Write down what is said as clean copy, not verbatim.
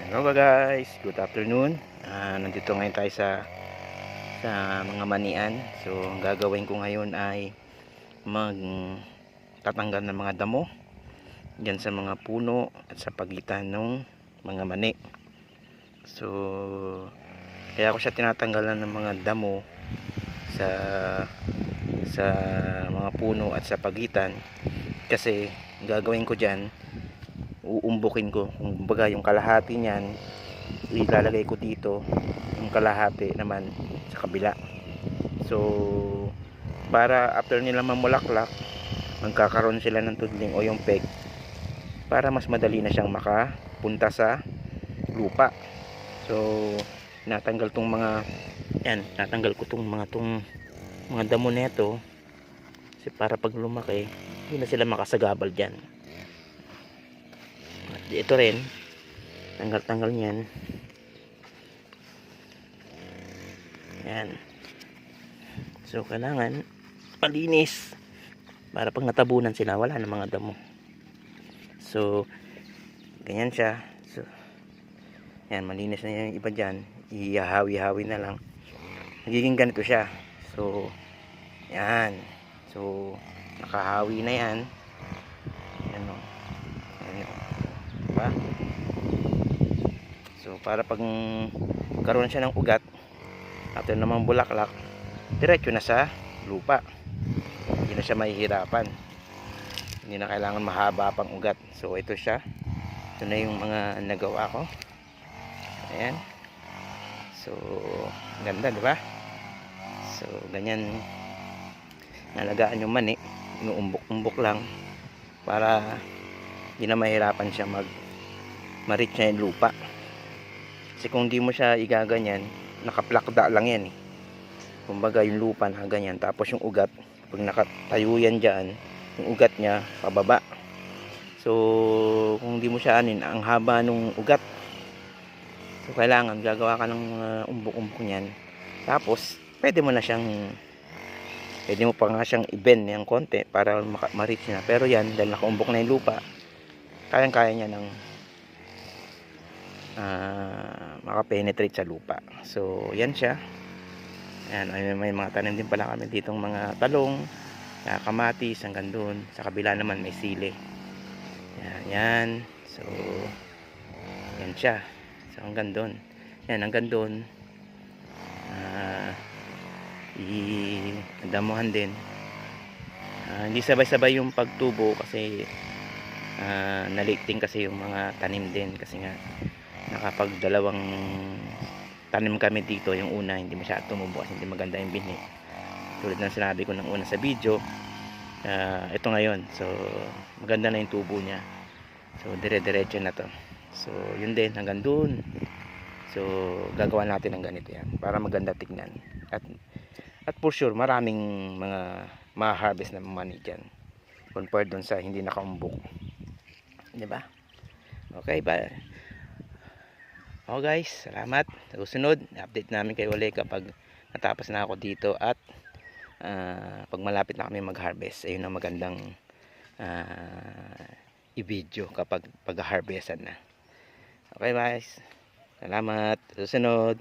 Hello guys, good afternoon. Nandito ngayon tayo sa mga manian. So ang gagawin ko ngayon ay magtatanggal ng mga damo diyan sa mga puno at sa pagitan ng mga mani. So kaya ko siya tinatanggalan ng mga damo sa sa mga puno at sa pagitan, kasi ang gagawin ko diyan, uumbukin ko kumbaga yung kalahati niyan, ilalagay ko dito, yung kalahati naman sa kabila. So para after nila mamulaklak, magkakaroon sila ng tudling o yung peg, para mas madali na siyang makapunta sa lupa. So natanggal tong mga yan, natanggal ko tong mga damo nito, kasi para pag lumaki hindi na sila makasagabal dyan. At ito rin, tanggal niyan. Yan. So kailangan malinis para pag natabunan sila wala na mga damo. So ganyan siya. So yan, malinis na yung iba dyan, ihahawi-hawi na lang, nagiging ganito siya. So yan, so nakahawi na yan. Yan o, yan o, diba? So para pag karoon siya ng ugat, after namang bulaklak, diretso na sa lupa, hindi na siya mahihirapan, hindi na kailangan mahaba pang ugat. So ito siya, ito na yung mga nagawa ko. Ayan, so ganda, di ba? So ganyan nalagaan yung mani, inuumbok-umbok lang para hindi na mahirapan siya ma-reach niya yung lupa. Kasi kung di mo siya igaganyan, nakaplakda lang yan eh. Kumbaga yung lupa na ganyan, tapos yung ugat, pag nakatayo yan dyan, yung ugat niya pababa. So kung di mo siya anin, ang haba nung ugat, so kailangan gagawa ka ng umbok-umbok niyan. Tapos pwede mo pa nga siyang i-bend ng konti para ma-reach na. Pero yan, dahil nakaumbok na yung lupa, kayang-kaya niya ng makapenetrate sa lupa. So yan siya. Ayan, may mga tanim din pala kami ditong mga talong, kamatis, hanggang doon sa kabila naman may sili. Yan. So yan siya. So hanggang doon, yan, hanggang doon damuhan din. Hindi sabay-sabay yung pagtubo kasi nalikting kasi yung mga tanim din, kasi nga nakapagdalawang tanim kami dito. Yung una hindi masyadong tumubo kasi hindi maganda yung bini, tulad ng sinabi ko ng una sa video. Ito ngayon, so maganda na yung tubo niya, so dire-diretso na to. So yun din, hanggang dun. So gagawa natin ng ganito yan para maganda tignan, at for sure maraming mga ma-harvest na mani dyan compared dun sa hindi nakaumbok, diba? Okay ba? Okay guys, salamat. Sa susunod, update namin kayo ulit kapag natapos na ako dito, at pag malapit na kami mag-harvest. Ayun ang magandang i-video kapag pag-harvestan na. Okay guys, salamat. Sa susunod.